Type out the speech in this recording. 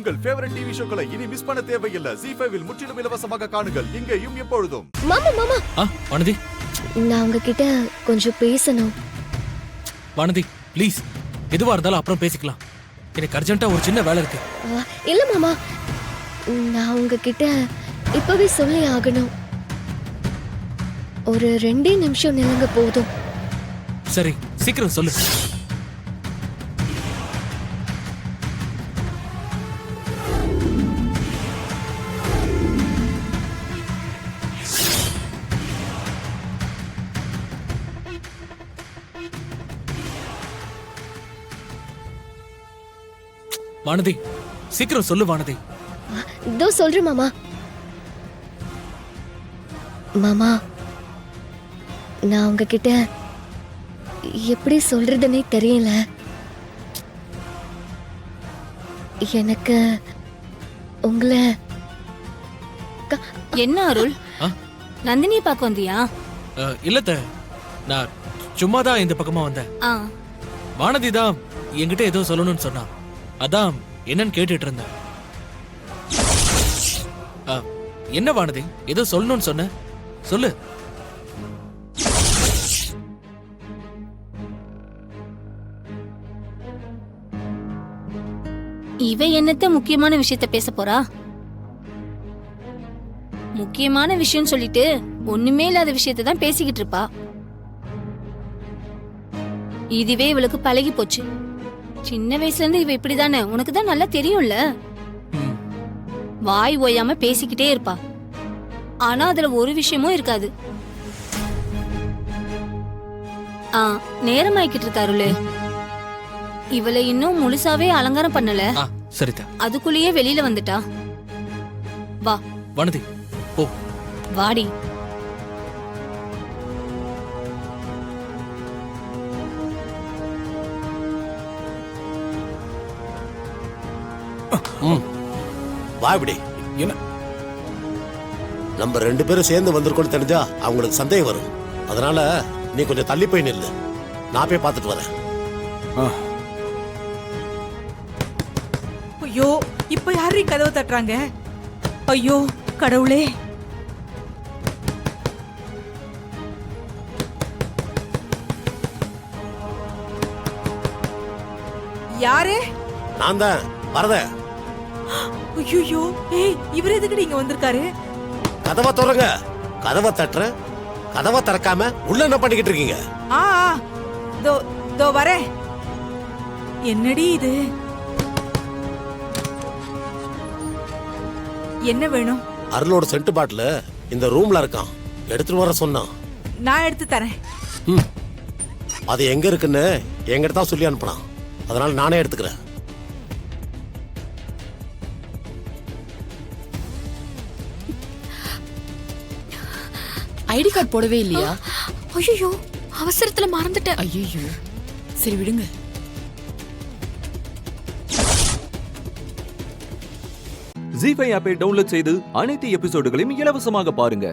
உங்கள் favourite TV ஷோக்களை இனி miss பண்ண தேவையில்லை. ZEE5 இல் முற்றிலும் இலவசமாக காணுங்கள். இங்கேயும் எப்பொழுதும். மாமா வானதி, நான் உங்ககிட்ட கொஞ்சம் பேசணும். வானதி ப்ளீஸ், எதுவா இருந்தாலும் அப்புறம் பேசிக்கலாம். எனக்கு அர்ஜென்ட்டா ஒரு சின்ன வேலை இருக்கு. இல்ல மாமா, நான் உங்ககிட்ட இப்பவே சொல்லி ஆகணும். ஒரு 2 நிமிஷம் நில்லுங்க போதும். சரி, சீக்கிரம் சொல்லு. வானதி, சீக்கிரம் சொல்லு வானதி. இதோ சொல்றேன் மாமா. மாமா, நான் உங்ககிட்ட எப்படி சொல்றதுன்னே தெரியல. எனக்கு உங்களை என்ன அருள், நந்தினியை பார்க்க வந்தியா? இல்லத்த, நான் சும்மாதான் இந்த பக்கமா வந்தேன். வானதி தான் என்கிட்ட ஏதோ சொல்லணும்னு சொன்னா, அதான் என்னன்னு கேட்டுட்டு இருந்தேன். என்ன வானதி, ஏதோ சொல்லணும்னு சொன்ன, சொல்லு. இவ என்னத்த முக்கியமான விஷயத்த பேச போறா? முக்கியமான விஷயம் சொல்லிட்டு ஒண்ணுமே இல்லாத விஷயத்த தான் பேசிக்கிட்டு இருப்பா. இதுவே இவளுக்கு பழகி போச்சு. சின்ன வயசுல இருந்து இவ இப்படிதானே, உனக்கு தான் நல்லா தெரியும்ல. வாய் ஓயாம பேசிக்கிட்டே இருப்பா. ஆனா அதுல ஒரு விஷயமும் இருக்காது. நேரமாயிக்கிட்டு இருக்காருல, இவளை இன்னும் முழுசாவே அலங்காரம் பண்ணல. சரிதா, அதுக்குள்ளேயே வெளியில வந்துட்டா. வா வானதி, போ. வாடி. வா இப்படி. என்ன, நம்ம 2 பேரும் சேர்ந்து வந்திருக்கோம்னு தெரிஞ்சா அவங்களுக்கு சந்தேகம் வரும். அதனால நீ கொஞ்சம் தள்ளி போய் நில்லு, நான் போய் பார்த்துட்டு வரேன். ஐயோ, இப்ப யாரு கதவை தட்டுறாங்க? ஐயோ கடவுளே! யாரு? நான் தான் வரதேன். ஐயோ, ஏய், இவர் எதுக்கு இங்க வந்திருக்காரு? கதவை திறங்க. கதவை தட்டுறேன், கதவை திறக்காம உள்ள என்ன பண்ணிக்கிட்டு இருக்கீங்க? தோ வரேன். என்னடி இது? என்ன வேணும்? அருளோட சென்ட் பாட்டில் இந்த ரூம்ல இருக்கான், எடுத்துட்டு வர சொன்னான். நான் எடுத்து தரேன். அது எங்க இருக்குன்னு என்கிட்ட தான் சொல்லி அனுப்பினான். அதனால நானே எடுத்துக்கிறேன். ஐடி கார்டு போடவே இல்லையா? ஐயோ, அவசரத்துல மறந்துட்டேன். ஐயோ, சரி விடுங்க. ZEE5 ஆப்பை டவுன்லோட் செய்து அனைத்து எபிசோடுகளையும் இலவசமாக பாருங்க.